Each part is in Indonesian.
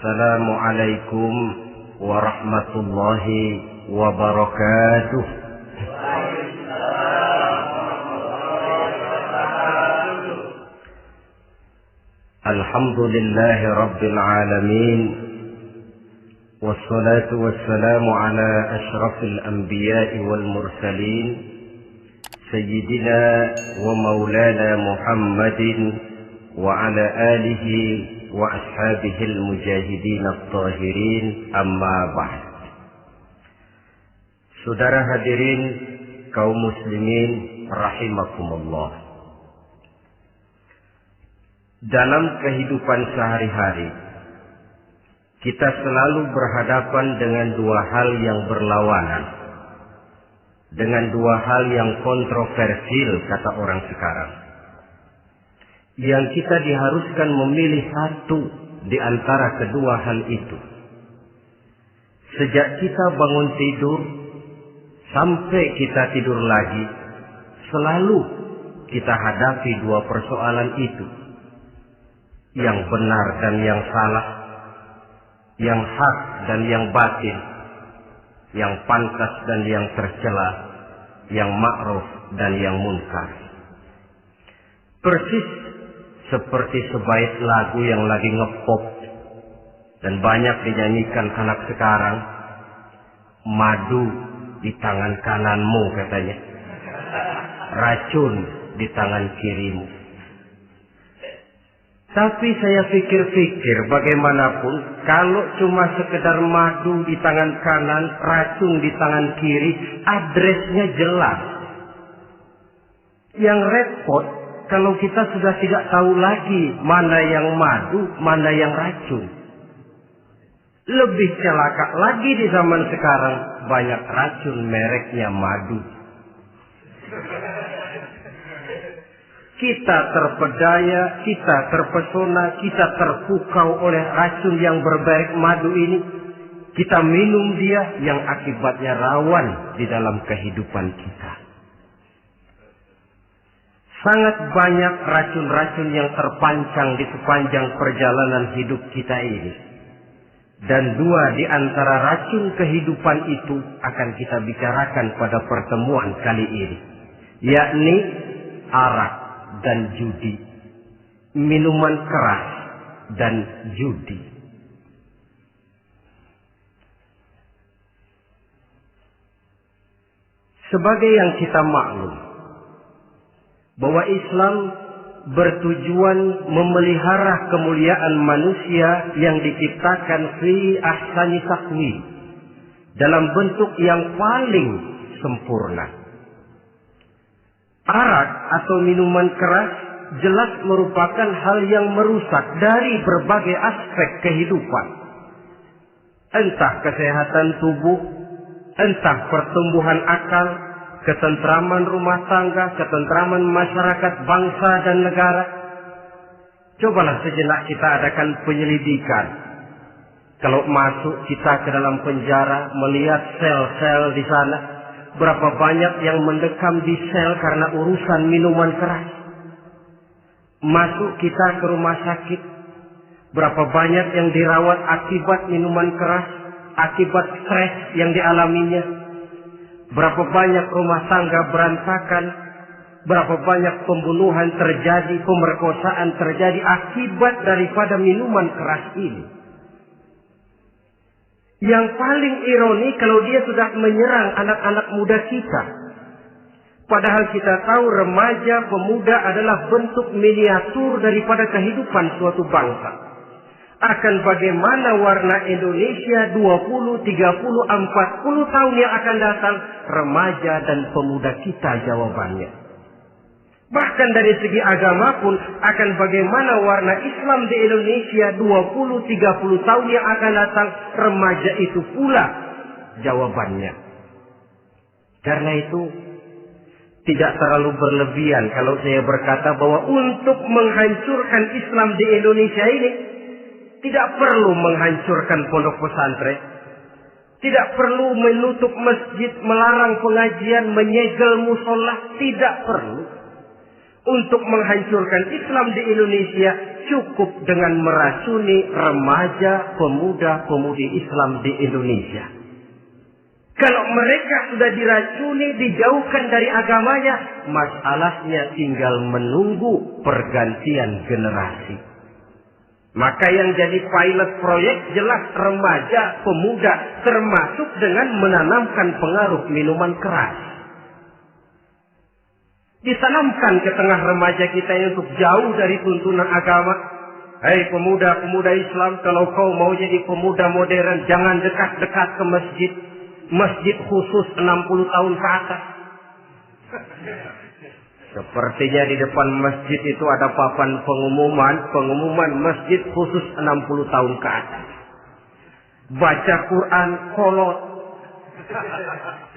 Assalamualaikum warahmatullahi wabarakatuh. Alhamdulillahi rabbil alamin. Wassalatu wassalamu ala ashrafil anbiya'i wal mursalin, Sayyidina wa maulana Muhammadin wa ala alihi wa ashabihil mujahidin at-tahirin, amma ba'd. Saudara hadirin kaum muslimin rahimakumullah. Dalam kehidupan sehari-hari kita selalu berhadapan dengan dua hal yang berlawanan, dengan dua hal yang kontroversial kata orang sekarang, yang kita diharuskan memilih satu di antara kedua hal itu. Sejak kita bangun tidur sampai kita tidur lagi, selalu kita hadapi dua persoalan itu, yang benar dan yang salah, yang hak dan yang batil, yang pantas dan yang tercela, yang ma'ruf dan yang munkar. Persis seperti sebaik lagu yang lagi ngepop dan banyak dinyanyikan anak sekarang, madu di tangan kananmu katanya, racun di tangan kirimu. Tapi saya pikir-pikir, bagaimanapun kalau cuma sekedar madu di tangan kanan, racun di tangan kiri, adresnya jelas. Yang repot kalau kita sudah tidak tahu lagi mana yang madu, mana yang racun. Lebih celaka lagi di zaman sekarang, banyak racun mereknya madu. Kita terpedaya, kita terpesona, kita terpukau oleh racun yang bermerek madu ini. Kita minum dia yang akibatnya rawan di dalam kehidupan kita. Sangat banyak racun-racun yang terpancang di sepanjang perjalanan hidup kita ini. Dan dua di antara racun kehidupan itu akan kita bicarakan pada pertemuan kali ini, yakni arak dan judi, minuman keras dan judi. Sebagai yang kita maklum bahwa Islam bertujuan memelihara kemuliaan manusia yang diciptakan fi ahsani taqwim, dalam bentuk yang paling sempurna. Arak atau minuman keras jelas merupakan hal yang merusak dari berbagai aspek kehidupan. Entah kesehatan tubuh, entah pertumbuhan akal, ketentraman rumah tangga, ketentraman masyarakat, bangsa dan negara. Cobalah sejenak kita adakan penyelidikan. Kalau masuk kita ke dalam penjara, melihat sel-sel di sana, berapa banyak yang mendekam di sel karena urusan minuman keras. Masuk kita ke rumah sakit, berapa banyak yang dirawat akibat minuman keras, akibat stres yang dialaminya. Berapa banyak rumah tangga berantakan, berapa banyak pembunuhan terjadi, pemerkosaan terjadi akibat daripada minuman keras ini. Yang paling ironi kalau dia sudah menyerang anak-anak muda kita. Padahal kita tahu remaja, pemuda adalah bentuk miniatur daripada kehidupan suatu bangsa. Akan bagaimana warna Indonesia 20, 30, 40 tahun yang akan datang, remaja dan pemuda kita jawabannya. Bahkan dari segi agama pun, akan bagaimana warna Islam di Indonesia 20, 30 tahun yang akan datang, remaja itu pula jawabannya. Karena itu, tidak terlalu berlebihan kalau saya berkata bahwa untuk menghancurkan Islam di Indonesia ini, tidak perlu menghancurkan pondok pesantren, tidak perlu menutup masjid, melarang pengajian, menyegel musola, tidak perlu. Untuk menghancurkan Islam di Indonesia cukup dengan meracuni remaja, pemuda-pemudi Islam di Indonesia. Kalau mereka sudah diracuni, dijauhkan dari agamanya, masalahnya tinggal menunggu pergantian generasi. Maka yang jadi pilot proyek jelas remaja, pemuda, termasuk dengan menanamkan pengaruh minuman keras. Ditanamkan ke tengah remaja kita ini untuk jauh dari tuntunan agama. Hei pemuda-pemuda Islam, kalau kau mau jadi pemuda modern, jangan dekat-dekat ke masjid. Masjid khusus 60 tahun ke atas. Sepertinya di depan masjid itu ada papan pengumuman masjid khusus 60 tahun ke atas. Baca Quran kolot.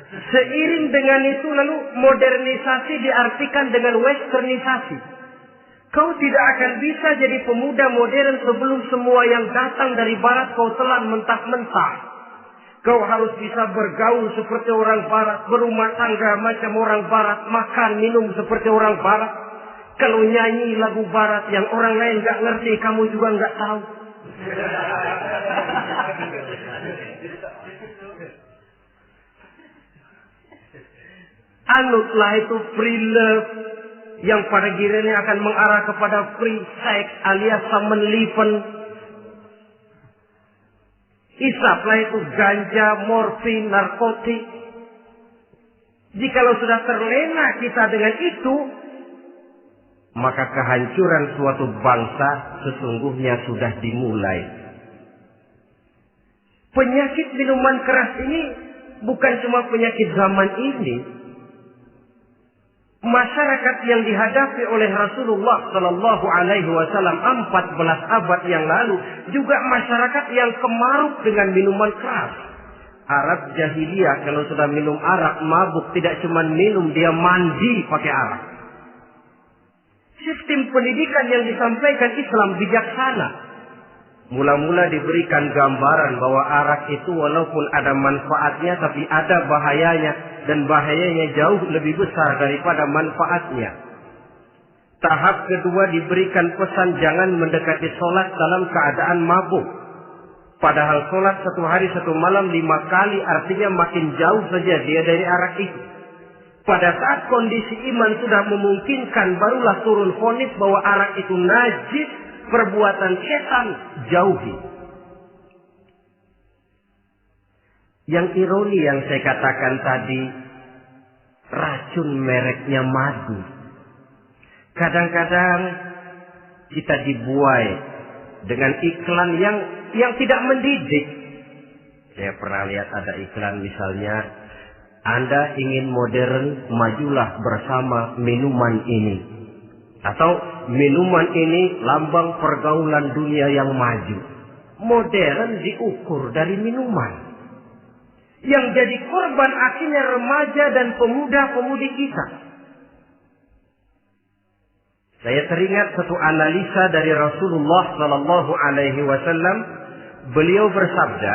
Seiring dengan itu lalu modernisasi diartikan dengan westernisasi. Kau tidak akan bisa jadi pemuda modern sebelum semua yang datang dari barat kau telan mentah-mentah. Kau harus bisa bergaul seperti orang barat, berumah tangga macam orang barat, makan minum seperti orang barat. Kalau nyanyi lagu barat yang orang lain gak ngerti, kamu juga gak tahu. Anutlah itu free love yang pada gilirannya akan mengarah kepada free sex alias samen-leven. Isaplah itu ganja, morfin, narkotik. Jikalau sudah terlena kita dengan itu, maka kehancuran suatu bangsa sesungguhnya sudah dimulai. Penyakit minuman keras ini bukan cuma penyakit zaman ini. Masyarakat yang dihadapi oleh Rasulullah Sallallahu Alaihi Wasallam 14 abad yang lalu juga masyarakat yang kemaruk dengan minuman keras. Arab jahiliyah kalau sudah minum arak mabuk, tidak cuma minum, dia mandi pakai arak. Sistem pendidikan yang disampaikan Islam bijaksana. Mula-mula diberikan gambaran bahwa arak itu walaupun ada manfaatnya tapi ada bahayanya, dan bahayanya jauh lebih besar daripada manfaatnya. Tahap kedua diberikan pesan jangan mendekati sholat dalam keadaan mabuk. Padahal sholat 1 hari 1 malam 5 kali artinya makin jauh saja dia dari arak itu. Pada saat kondisi iman sudah memungkinkan barulah turun vonis bahwa arak itu najis, perbuatan setan, jauhi. Yang ironi yang saya katakan tadi, racun mereknya madu. Kadang-kadang kita dibuai dengan iklan yang tidak mendidik. Saya pernah lihat ada iklan misalnya, Anda ingin modern, majulah bersama minuman ini. Atau minuman ini lambang pergaulan dunia yang maju. Modern diukur dari minuman. Yang jadi korban akhirnya remaja dan pemuda-pemudi kita. Saya teringat satu analisa dari Rasulullah Sallallahu Alaihi Wasallam. Beliau bersabda,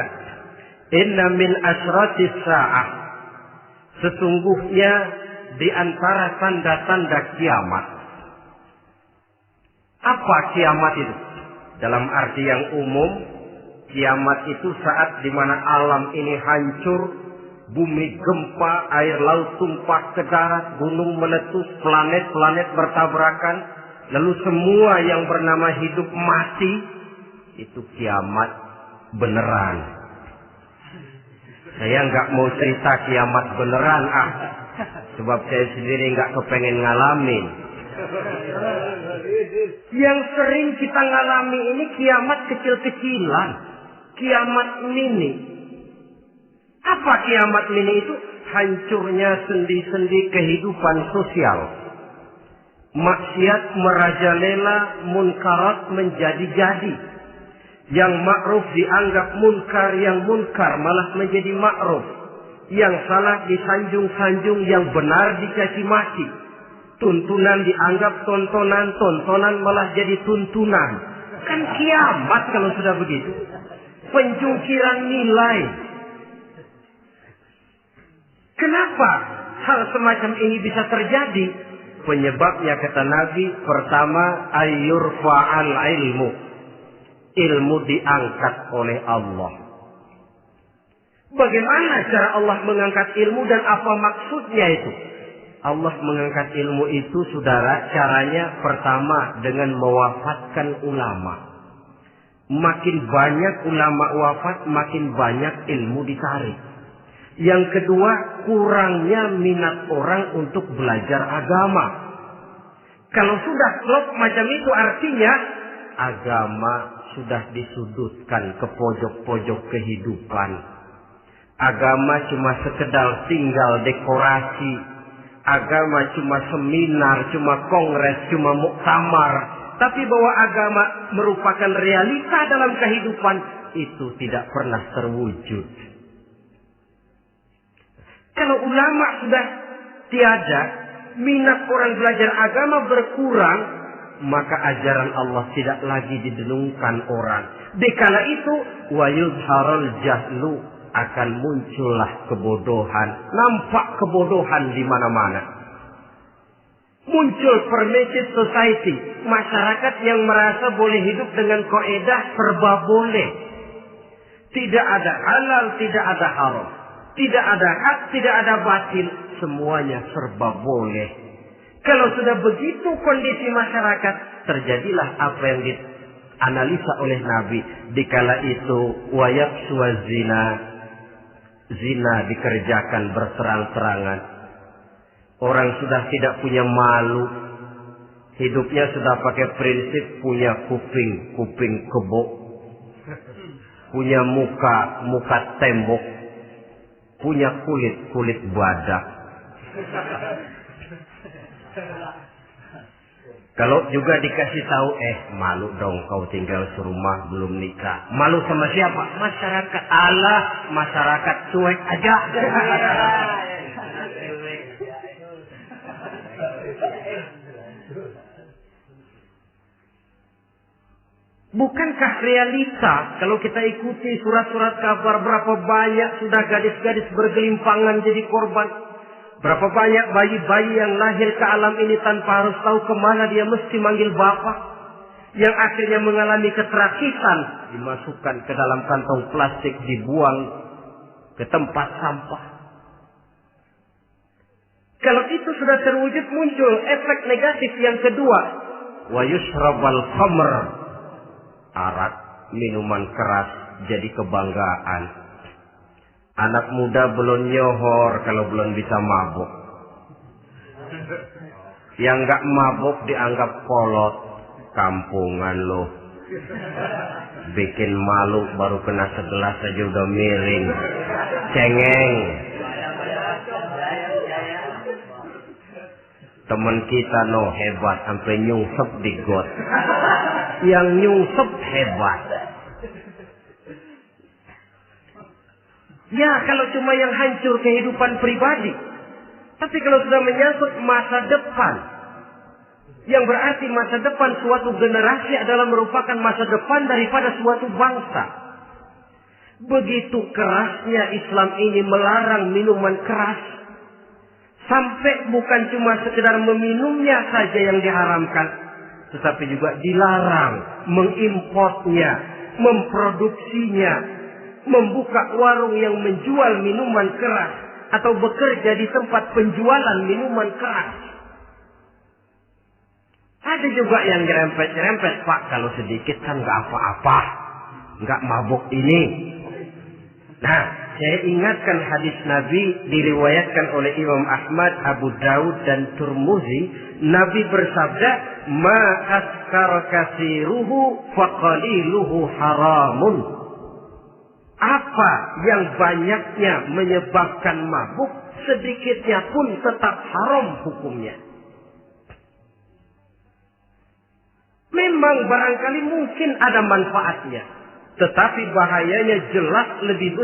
"Inna min asratis sa'ah." Sesungguhnya di antara tanda-tanda kiamat. Apa kiamat itu? Dalam arti yang umum, kiamat itu saat di mana alam ini hancur, bumi gempa, air laut tumpah ke darat, gunung meletus, planet-planet bertabrakan, lalu semua yang bernama hidup mati. Itu kiamat beneran. Saya nggak mau cerita kiamat beneran, sebab saya sendiri nggak kepengen ngalamin. Yang sering kita ngalami ini kiamat kecil-kecilan, kiamat mini. Apa kiamat mini itu? Hancurnya sendi-sendi kehidupan sosial. Maksiat merajalela, munkarat menjadi-jadi. Yang ma'ruf dianggap munkar, yang munkar malah menjadi ma'ruf. Yang salah disanjung-sanjung, yang benar dicaci maki. Tuntunan dianggap tontonan, tontonan malah jadi tuntunan. Kan kiamat kalau sudah begitu. Penjungkiran nilai. Kenapa hal semacam ini bisa terjadi? Penyebabnya kata Nabi, pertama ayyurfa'al ilmu. Ilmu diangkat oleh Allah. Bagaimana cara Allah mengangkat ilmu dan apa maksudnya itu? Allah mengangkat ilmu itu, saudara, caranya pertama dengan mewafatkan ulama. Makin banyak ulama wafat, makin banyak ilmu ditarik. Yang kedua, kurangnya minat orang untuk belajar agama. Kalau sudah klop macam itu, artinya agama sudah disudutkan ke pojok-pojok kehidupan. Agama cuma sekedar tinggal dekorasi. Agama cuma seminar, cuma kongres, cuma muktamar. Tapi bahwa agama merupakan realita dalam kehidupan, itu tidak pernah terwujud. Kalau ulama sudah tiada, minat orang belajar agama berkurang, maka ajaran Allah tidak lagi didenungkan orang. Dikala itu, wa yuzharul jahlu, akan muncullah kebodohan. Nampak kebodohan di mana-mana. Muncul permissive society, masyarakat yang merasa boleh hidup dengan kaidah serba boleh. Tidak ada halal, tidak ada haram. Tidak ada hak, tidak ada batil. Semuanya serba boleh. Kalau sudah begitu kondisi masyarakat, terjadilah apa yang dianalisa oleh Nabi. Dikala itu, wayabsu zina. Zina dikerjakan berterang-terangan. Orang sudah tidak punya malu. Hidupnya sudah pakai prinsip punya kuping kebo. Punya muka tembok. Punya kulit badak. Kalau juga dikasih tahu, malu dong kau tinggal serumah belum nikah. Malu sama siapa? Masyarakat. Allah, masyarakat cuek aja. Bukankah realita kalau kita ikuti surat-surat kabar, berapa banyak sudah gadis-gadis bergelimpangan jadi korban? Berapa banyak bayi-bayi yang lahir ke alam ini tanpa harus tahu kemana dia mesti manggil bapak. Yang akhirnya mengalami keterakisan, dimasukkan ke dalam kantong plastik, dibuang ke tempat sampah. Kalau itu sudah terwujud, muncul efek negatif yang kedua. Wa yushrabal khamr. Arak, minuman keras jadi kebanggaan. Anak muda belum nyohor kalau belum bisa mabuk. Yang nggak mabuk dianggap kolot. Kampungan loh. Bikin malu baru kena segelas aja udah miring. Cengeng. Temen kita hebat sampai nyungsep di got. Yang nyungsep hebat. Ya, kalau cuma yang hancur kehidupan pribadi. Tapi kalau sudah menyangkut masa depan, yang berarti masa depan suatu generasi adalah merupakan masa depan daripada suatu bangsa. Begitu kerasnya Islam ini melarang minuman keras. Sampai bukan cuma sekedar meminumnya saja yang diharamkan, tetapi juga dilarang mengimportnya, memproduksinya, membuka warung yang menjual minuman keras atau bekerja di tempat penjualan minuman keras. Ada juga yang nyerempet-nyerempet, Pak, kalau sedikit kan nggak apa-apa, nggak mabuk ini. Nah, saya ingatkan hadis Nabi diriwayatkan oleh Imam Ahmad, Abu Daud dan Turmuzi. Nabi bersabda, "Ma askar kasiruhu faqaliluhu haramun." Apa yang banyaknya menyebabkan mabuk, sedikitnya pun tetap haram hukumnya. Memang barangkali mungkin ada manfaatnya, tetapi bahayanya jelas lebih besar